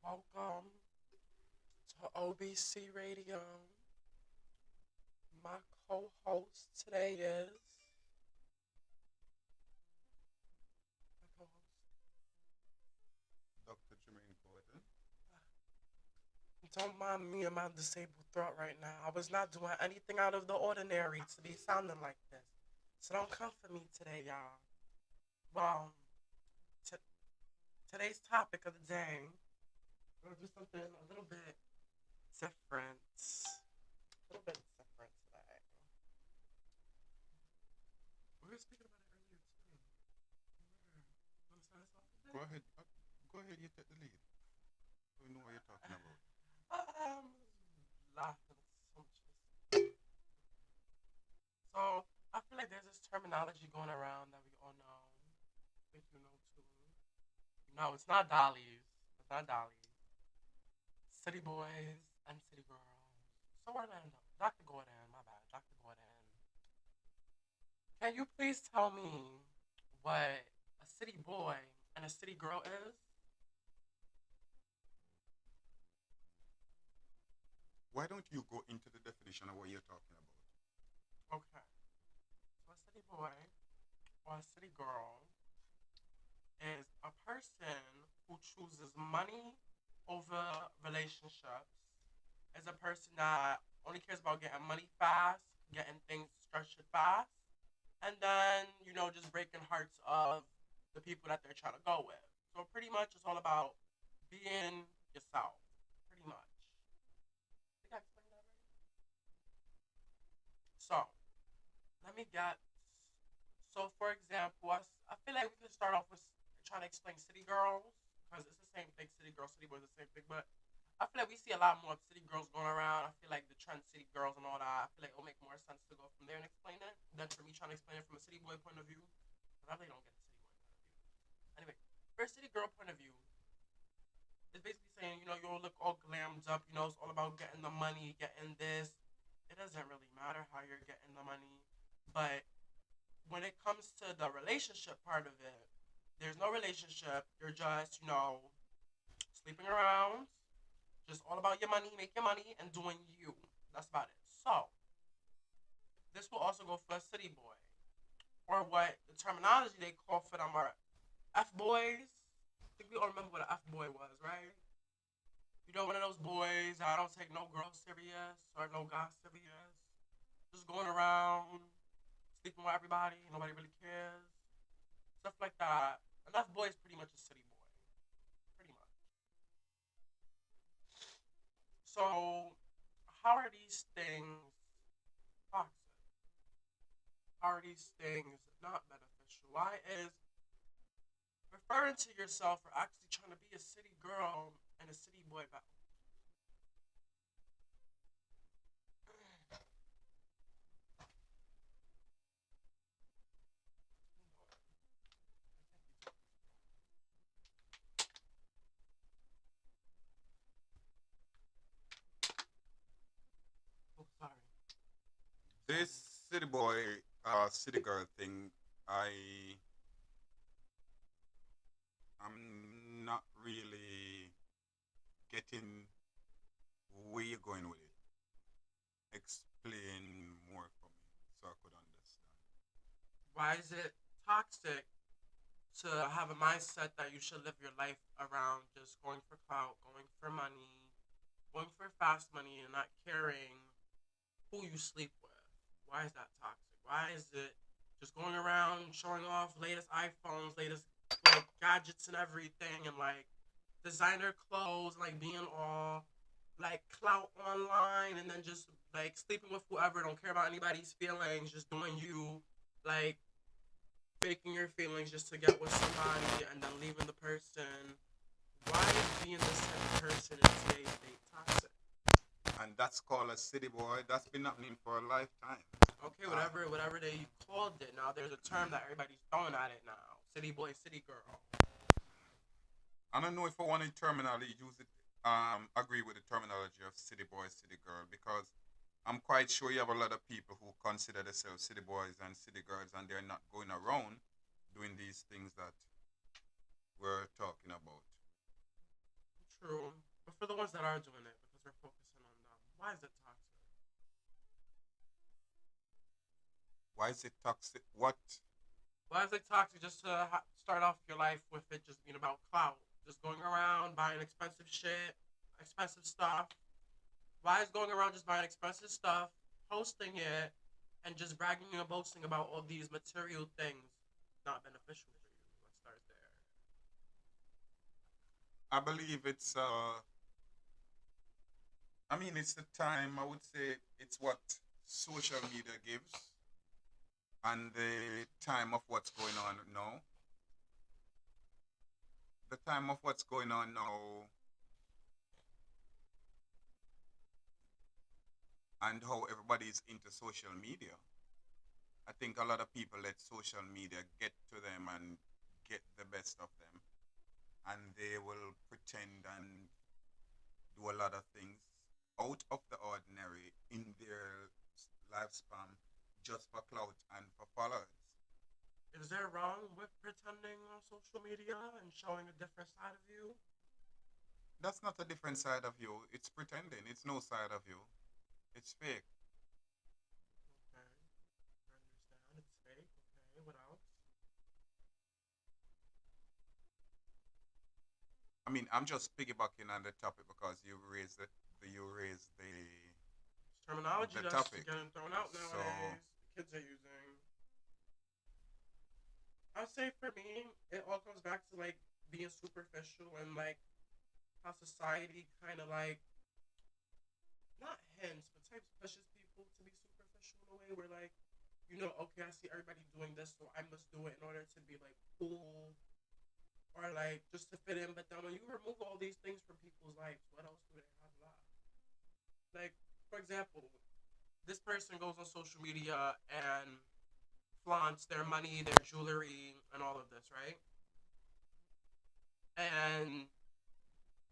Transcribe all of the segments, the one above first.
Welcome to OBC Radio. My co-host today is my co-host. Dr. Jermaine Gordon. Don't mind me and my disabled throat right now. I was not doing anything out of the ordinary to be sounding like this. So don't come for me today, y'all. Well, t- today's topic of the day, we're gonna do something a little bit different. A little bit different today. We were speaking about it earlier too. Want to start us off Go today? ahead. Go ahead. You take the lead. We know what you're talking about. Um, laughing so much. So I feel like there's this terminology going around that we all know. I think you know too. No, it's not dollies. It's not dollies. City boys and city girls. So Orlando, Dr. Gordon, my bad, Dr. Gordon. Can you please tell me what a city boy and a city girl is? Why don't you go into the definition of what you're talking about? Okay. So a city boy or a city girl is a person who chooses money over relationships, is a person that only cares about getting money fast, getting things structured fast, and then, just breaking hearts of the people that they're trying to go with. So pretty much it's all about being yourself, pretty much. I think I explained that right. So let me get. So for example, I feel like we could start off with trying to explain city girls because it's the same thing. City girls, city boys, the same thing. But I feel like we see a lot more of city girls going around. I feel like the trend city girls and all that. I feel like it'll make more sense to go from there and explain it than for me trying to explain it from a city boy point of view. Because I really don't get the city boy point of view. Anyway, for a city girl point of view, it's basically saying, you'll look all glammed up. It's all about getting the money, getting this. It doesn't really matter how you're getting the money. But when it comes to the relationship part of it, there's no relationship. You're just, sleeping around, just all about your money, making money, and doing you. That's about it. So, this will also go for a city boy, or what the terminology they call for them are F boys. I think we all remember what an F boy was, right? One of those boys that don't take no girl serious or no guy serious. Just going around, sleeping with everybody, nobody really cares. Stuff like that. An F boy is pretty much a city boy. Pretty much. So, how are these things toxic? How are these things not beneficial? Why is referring to yourself or actually trying to be a city girl and a city boy better? Oh, sorry. This Sorry. city boy, city girl thing, I am not really getting where you're going with it. Explain more for me so I could understand. Why is it toxic to have a mindset that you should live your life around just going for clout, going for money, going for fast money, and not caring who you sleep with? Why is that toxic? Why is it just going around showing off latest iPhones, latest like gadgets and everything, and like designer clothes, like being all like clout online, and then just like sleeping with whoever, don't care about anybody's feelings, just doing you, like faking your feelings just to get with somebody, and then leaving the person. Why is being this type of person in today's date toxic? And that's called a city boy. That's been happening for a lifetime. Okay, Uh, whatever they called it. Now there's a term that everybody's throwing at it now. City boy, city girl. I don't know if I want to terminology use it. Agree with the terminology of city boy, city girl, because I'm quite sure you have a lot of people who consider themselves city boys and city girls, and they're not going around doing these things that we're talking about. True. But for the ones that are doing it, because we're focusing on them, why is it toxic? Why is it toxic? What? Why is it toxic just to start off your life with it just being about clout? Just going around buying expensive shit, expensive stuff. Why is going around just buying expensive stuff, posting it, and just bragging and boasting about all these material things not beneficial for you? Let's start there. I believe it's I mean, it's the time. I would say it's what social media gives, and the time of what's going on now. The time of what's going on now, and how everybody is into social media. I think a lot of people let social media get to them and get the best of them, and they will pretend and do a lot of things out of the ordinary in their lifespan just for clout and for followers. Is there wrong with pretending on social media and showing a different side of you? That's not a different side of you. It's pretending. It's no side of you. It's fake. Okay, I understand. It's fake. Okay, what else? I mean, I'm just piggybacking on the topic because you raised It's terminology the that's topic. getting thrown out So nowadays. The kids are using. I'd say for me, it all comes back to like being superficial and like how society kind of like not hints, but types pushes people to be superficial in a way where like okay, I see everybody doing this, so I must do it in order to be like cool or like just to fit in. But then when you remove all these things from people's lives, what else do they have left? Like for example, this person goes on social media and flaunts their money, their jewelry, and all of this, right? And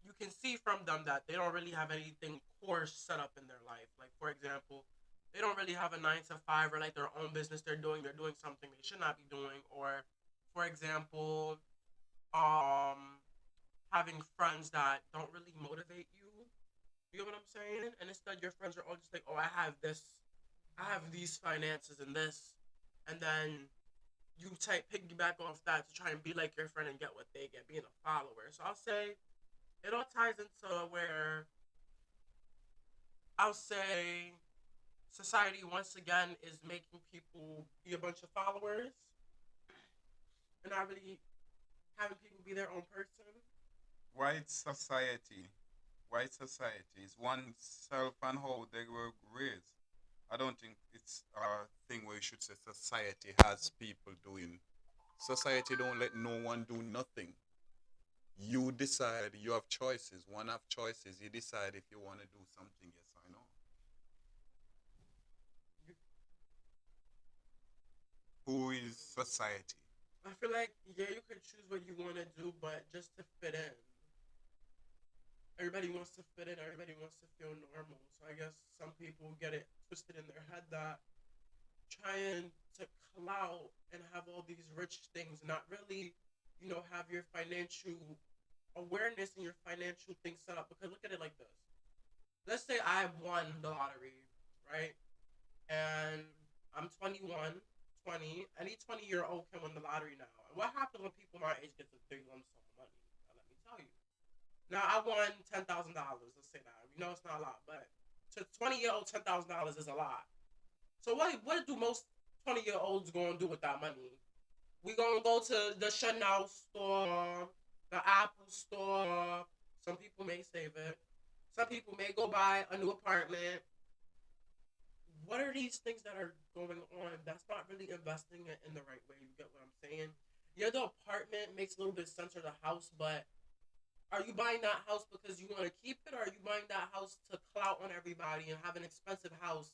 you can see from them that they don't really have anything core set up in their life. Like for example, they don't really have a 9 to 5 or like their own business they're doing. They're doing something they should not be doing. Or for example, um, having friends that don't really motivate you. You know what I'm saying? And instead, your friends are all just like, "Oh, I have these finances and this," and then you type piggyback off that to try and be like your friend and get what they get, being a follower. So I'll say it all ties into where I'll say society once again is making people be a bunch of followers and not really having people be their own person. white society, white society is one self and how they were raised. I don't think it's a thing where you should say society has people doing. Society don't let no one do nothing. You decide. You have choices. One have choices. You decide if you want to do something. Yes or no. Who is society? I feel like yeah, you can choose what you want to do, but just to fit in. Everybody wants to fit in. Everybody wants to feel normal. So I guess some people get it twisted in their head that trying to clout and have all these rich things, not really, have your financial awareness and your financial things set up. Because look at it like this. Let's say I won the lottery, right? And I'm 21, 20. Any 20-year-old can win the lottery now. And what happens when people my age get the big lump sum of money? Now, let me tell you. Now, I won $10,000. Let's say that. You know, it's not a lot, but to 20-year-old, $10,000 is a lot. So what do most 20-year-olds gonna do with that money? We gonna go to the Chanel store, the Apple store. Some people may save it. Some people may go buy a new apartment. What are these things that are going on? That's not really investing it in the right way. You get what I'm saying? Yeah, the apartment makes a little bit of sense, or the house, but are you buying that house because you want to keep it, or are you buying that house to clout on everybody and have an expensive house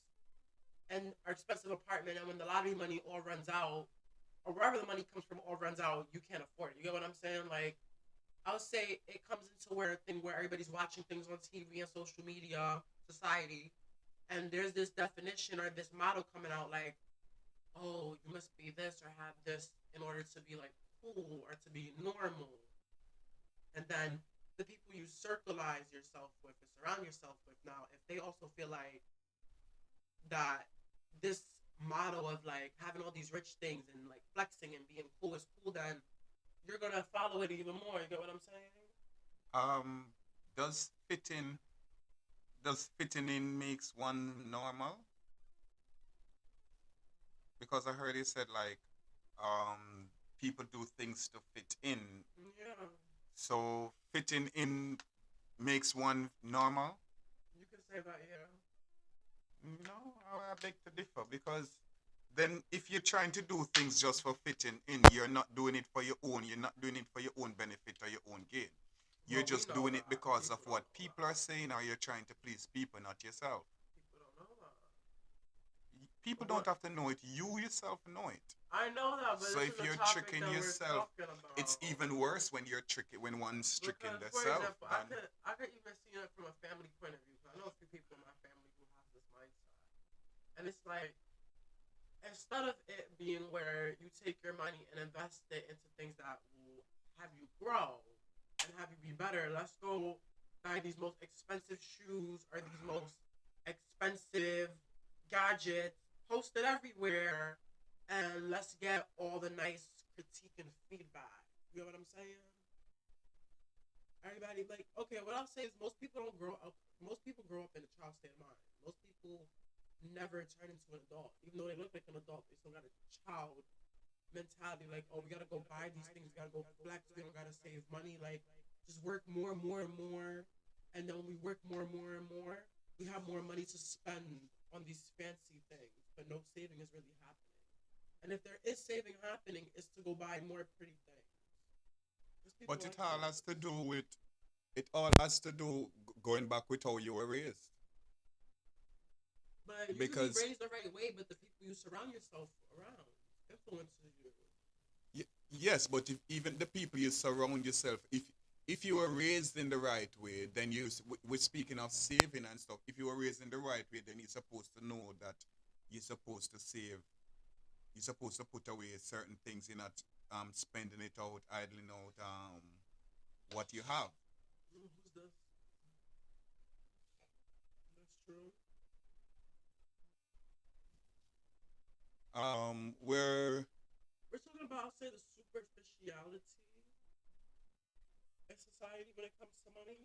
and or expensive apartment, and when the lottery money all runs out, or wherever the money comes from all runs out, you can't afford it. You get what I'm saying? Like I'll say it comes into where everybody's watching things on TV and social media, society, and there's this definition or this model coming out like, oh, you must be this or have this in order to be like cool or to be normal. And then the people you circleize yourself with and surround yourself with now, if they also feel like that this model of like having all these rich things and like flexing and being cool is cool, then you're gonna follow it even more. You get what I'm saying? Um, does fitting in makes one normal? Because I heard you said like um people do things to fit in. Yeah, So fitting in makes one normal? you can say that. Yeah. No, I beg to differ because then if you're trying to do things just for fitting in, you're not doing it for your own. You're not doing it for your own benefit or your own gain. You're Well, we just know doing it that. because of People don't what know people are that. saying, or you're trying to please people, not yourself. People don't know that. People don't What? have to know it. You yourself know it. I know that, but So this is if the you're topic tricking that we're yourself, talking it's about. even worse when you're tricking when one's tricking Because, the for self. example, Than I could even see it from a family point of view. Cause I know a few people in my family who have this mindset, and it's like instead of it being where you take your money and invest it into things that will have you grow and have you be better, let's go buy these most expensive shoes or these most expensive gadgets, post it everywhere, and let's get all the nice critique and feedback. You know what I'm saying? Everybody like okay. What I'll say is most people don't grow up. Most people grow up in a child state of mind. Most people never turn into an adult, even though they look like an adult. They still got a child mentality. Like, oh, we gotta go buy these things. We gotta go flex. We don't gotta save money. Like, just work more and more and more. And then when we work more and more and more, we have more money to spend on these fancy things. But no saving is really happening. And if there is saving happening, it's to go buy more pretty things. Because people but like it all has things. to do with it all has to do going back with how you were raised. But you could be Because raised the right way, but the people you surround yourself around influences you. yes, but if even the people you surround yourself, if you were raised in the right way, then we're speaking of saving and stuff. If you were raised in the right way, then you're supposed to know that you're supposed to save. You're supposed to put away certain things. You're not spending it out, idling out what you have. Who's this? That's true. Where We're talking about, I'll say, the superficiality in society when it comes to money.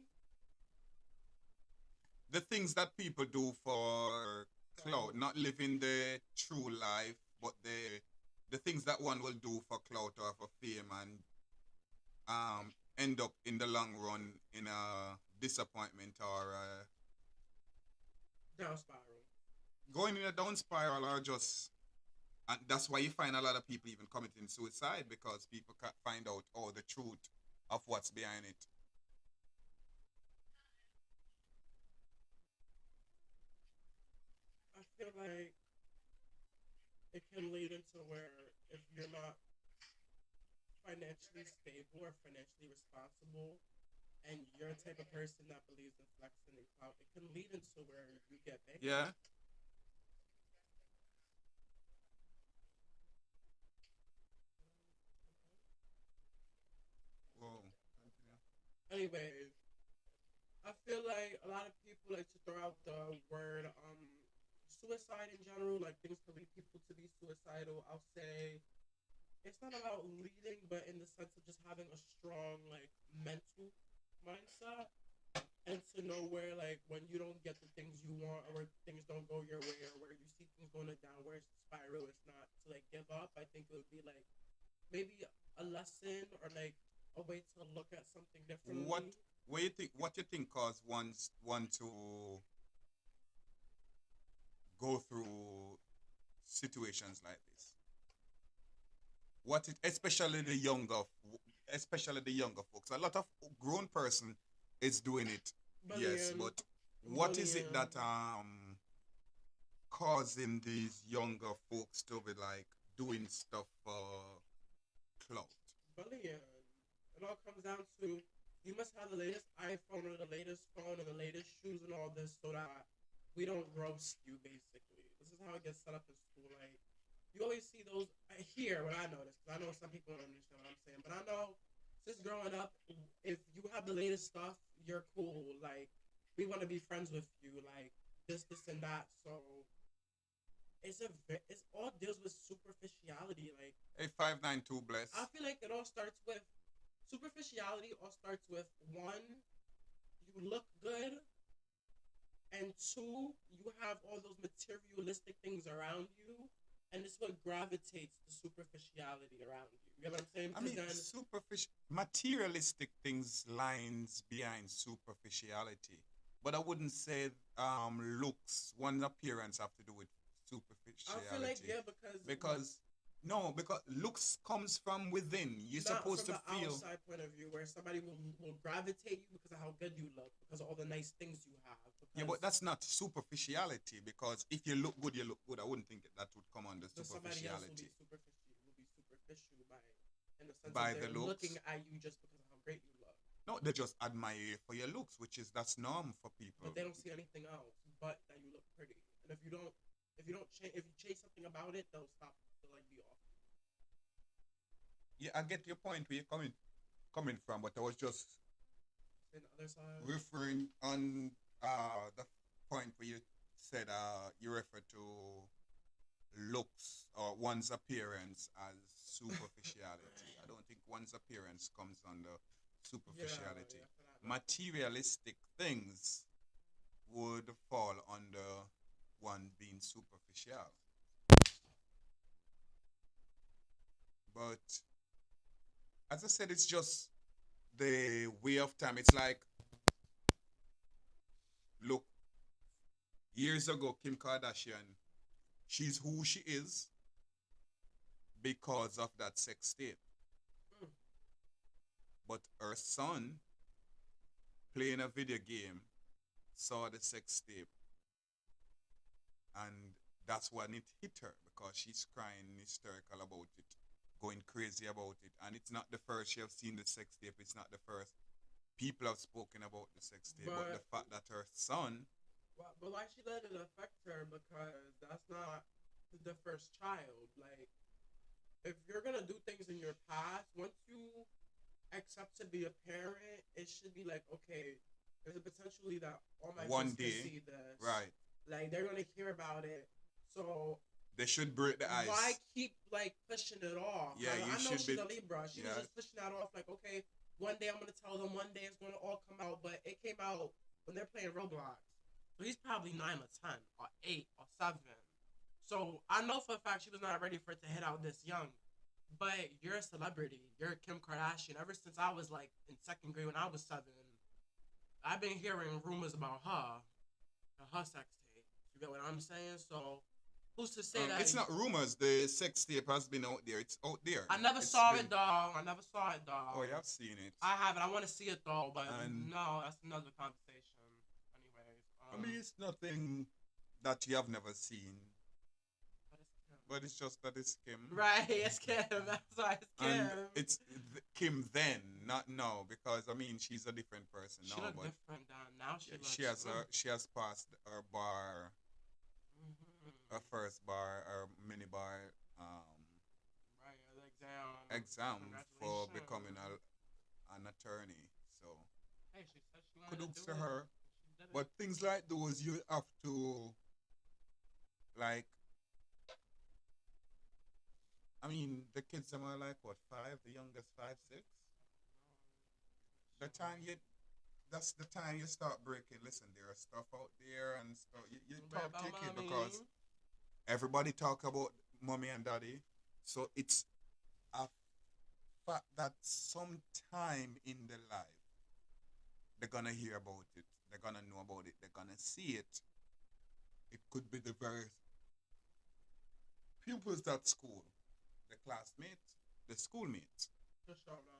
the things that people do for clout, Clout. not living the true life, but the things that one will do for clout or for fame and end up in the long run in a disappointment or Down spiral. going in a down spiral or just and that's why you find a lot of people even committing suicide because people can't find out all the truth of what's behind it. I feel like it can lead into where if you're not financially stable or financially responsible and you're a type of person that believes in flexing and clout, it can lead into where you get Yeah. bankrupt. Whoa. Anyways, I feel like a lot of people like to throw out the word suicide in general, like things to lead people to be suicidal. I'll say it's not about leading, but in the sense of just having a strong like mental mindset and to know where like when you don't get the things you want or where things don't go your way or where you see things going a downward spiral, it's not to like give up. I think it would be like maybe a lesson or like a way to look at something What differently. what you think cause one to go through situations like this? What it especially the younger folks. A lot of grown person is doing it, yes, Bullying, but what is it bullying, that causing these younger folks to be like doing stuff for clout? bullying. It all comes down to you must have the latest iPhone or the latest phone and the latest shoes and all this so that we don't roast you basically. This is how it gets set up in school. Like you always see those I hear what I notice because I know some people don't understand what I'm saying, but I know since growing up, if you have the latest stuff, you're cool. Like, we want to be friends with you. Like, this, and that. So it's all deals with superficiality. Like, 8592 I bless. feel like it all starts with superficiality. All starts with one, you look good, and two, you have all those materialistic things around you, and it's what gravitates the superficiality around you. You know what I'm saying? I Because mean, then, superficial, materialistic things lines behind superficiality, but I wouldn't say looks, one appearance have to do with I feel like, superficiality, yeah, because because no, because looks comes from within. You're not supposed from to the feel. outside point of view, where somebody will gravitate you because of how good you look, because of all the nice things you have. Yeah, Because but that's not superficiality. Because if you look good, you look good. I wouldn't think that would come under then somebody else will be superficiality superficial by, in the sense of by the they're looking looks. at you just because of how great you look, No, they just admire you for your looks, which is that's norm for people. but they don't see anything else but that you look pretty. And if you chase something about it, they'll stop. They'll like be off. Yeah, I get your point where you're coming from, but I was just And the other side, referring on the point where you said you refer to looks or one's appearance as superficiality. I don't think one's appearance comes under yeah, superficiality. yeah, for that matter. Materialistic things would fall under one being superficial. But as I said, it's just the way of time. It's like, look, years ago, Kim Kardashian, she's who she is because of that sex tape. Mm. But her son, playing a video game, saw the sex tape, and that's when it hit her because she's crying hysterical about it, going crazy about it. And it's not the first she have seen the sex tape. It's not the first people have spoken about the sex tape, but the But fact that her son, but why she let it affect her? Because that's not the first child. Like, if you're gonna do things in your past, once you accept to be a parent, it should be like, okay, there's a potentially that all my one kids can day, see this. right, Like, they're gonna hear about it. So they should break the why ice. keep like pushing it off? Yeah, you I know should she's be. a Libra. She was Yeah, just pushing that off. Like, okay, one day I'm gonna tell them. One day it's gonna all come out. But it came out when they're playing Roblox. So he's probably 9 or 10 or 8 or 7. So I know for a fact she was not ready for it to hit out this young. But you're a celebrity. You're Kim Kardashian. Ever since I was like in second grade when I was 7, I've been hearing rumors about her and her sex tape. You get what I'm saying? So who's to say that? it's not rumors. The sex tape has been out there. It's out there. I never It's saw been. it, dog. I never saw it, Oh, dog. you have seen it. I haven't. I want to see it though, but And no, that's another conversation. Anyways, I mean, it's nothing that you have never seen, but it's Kim. but it's just that it's Kim. Right, it's Kim. That's why it's Kim. And it's Kim then, not now, because I mean she's a different person She now. look But different now. Now she looks. she has passed her bar, her first bar, her mini bar Right, the exam. exam for becoming Congratulations. an attorney. So Hey, she said she wanted to kudos do to it. her. She did it. But things like those, you have to like. I mean, the kids are like what 5, the youngest 5, 6. The time you that's the time you start breaking. Listen, there are stuff out there and stuff. You Right talk to about your kid mommy. because everybody talk about mommy and daddy. So it's a fact that sometime in the life they're gonna hear about it. They're gonna know about it. They're gonna see it. It could be the very pupils at school, the classmates, the schoolmates. For sure, man.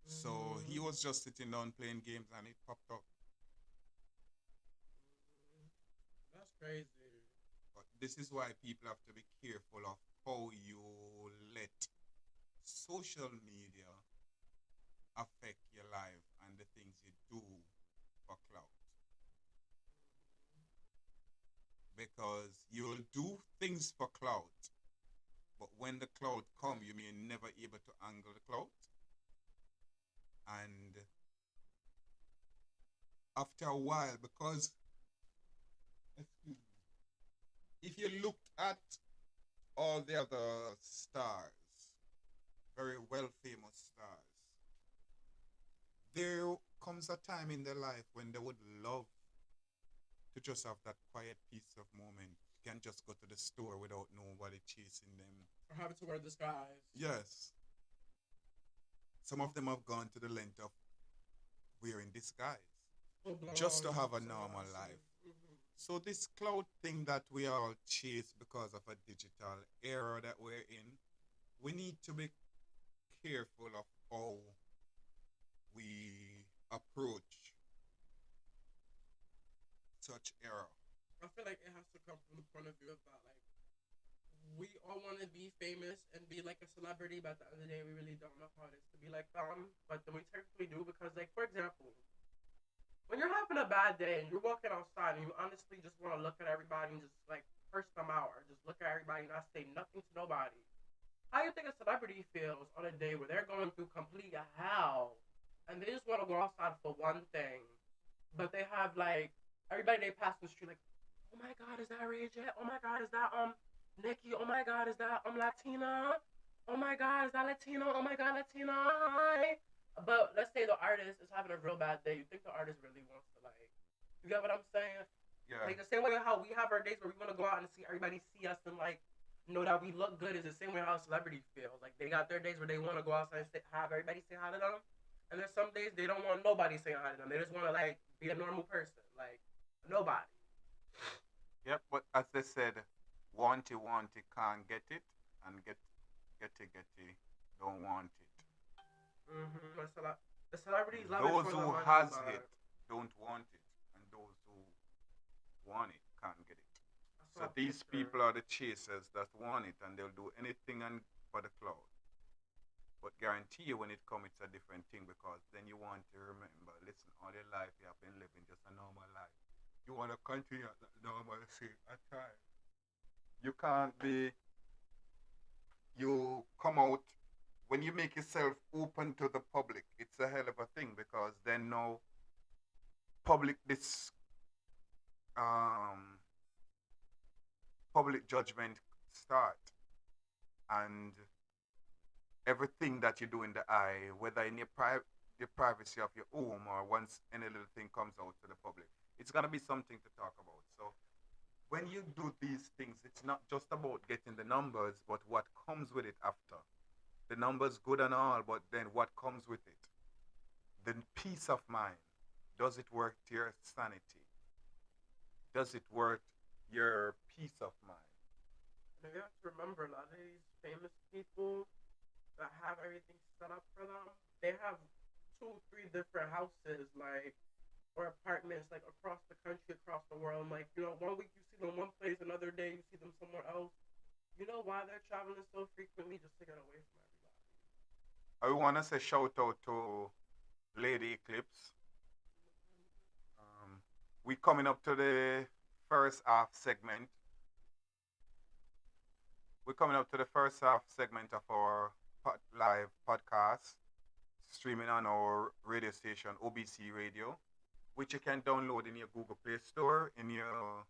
So he was just sitting down playing games and it popped up. That's crazy. But this is why people have to be careful of how you let social media affect your life and the things you do for clout. Because you'll do things for clout, but when the clout come, you may never able to angle the clout. And after a while, because excuse me, if you looked at all the other stars, very well famous stars, there comes a time in their life when they would love to just have that quiet piece of moment. Can just go to the store without nobody chasing them. Or having to wear disguise. Yes, some of them have gone to the length of wearing disguise Full just to blown have a normal sunglasses. life. So this cloud thing that we all chase because of a digital era that we're in, we need to be careful of how we approach such era. I feel like it has to come from the point of view of that, like, we all want to be famous and be like a celebrity, but at the end of the day, we really don't know how it is to be like them. But then we technically do because, like, for example, when you're having a bad day and you're walking outside and you honestly just want to look at everybody and just like curse them out or just look at everybody and not say nothing to nobody, how you think a celebrity feels on a day where they're going through complete hell and they just want to go outside for one thing, but they have like everybody they pass in the street like, oh my god, is that Ray J? Oh my god, is that Nikki? Oh my god, is that Latina? Oh my god, is that Latino? Oh my god, Latina. Hi. But let's say the artist is having a real bad day. You think the artist really wants to like, you get what I'm saying? Yeah. Like the same way how we have our days where we want to go out and see everybody see us and like know that we look good is the same way how a celebrity feels. Like they got their days where they want to go outside and have everybody say hi to them, and there's some days they don't want nobody saying hi to them. They just want to like be a normal person, like nobody. Yep, but as they said, want it, can't get it, and get it, don't want it. The celebrities love it Those for the who money, has it but don't want it, and those who want it can't get it. I So saw a these picture. people are the chasers that want it, and they'll do anything and for the cloud. But guarantee you, when it comes, it's a different thing because then you want to remember. Listen, all your life you have been living just a normal life. You want to continue at that normalcy at times. You can't be. You come out when you make yourself open to the public. It's a hell of a thing because then now public this um public judgment start, and everything that you do in the eye, whether in your the privacy of your home or once any little thing comes out to the public, it's gonna be something to talk about. So when you do these things, it's not just about getting the numbers, but what comes with it after. The numbers good and all, but then what comes with it? The peace of mind. Does it work to your sanity? Does it work your peace of mind? And you have to remember a lot of these famous people that have everything set up for them. They have two, three different houses, like or apartments, like across the country, across the world. Like you know, one week you see them one place, another day you see them somewhere else. You know why they're traveling so frequently? Just to get away from everybody. I want to say shout out to Lady Eclipse. Um, we coming up to the first half segment. We're coming up to the first half segment of our live podcast, streaming on our radio station OBC Radio, which you can download in your Google Play Store, in your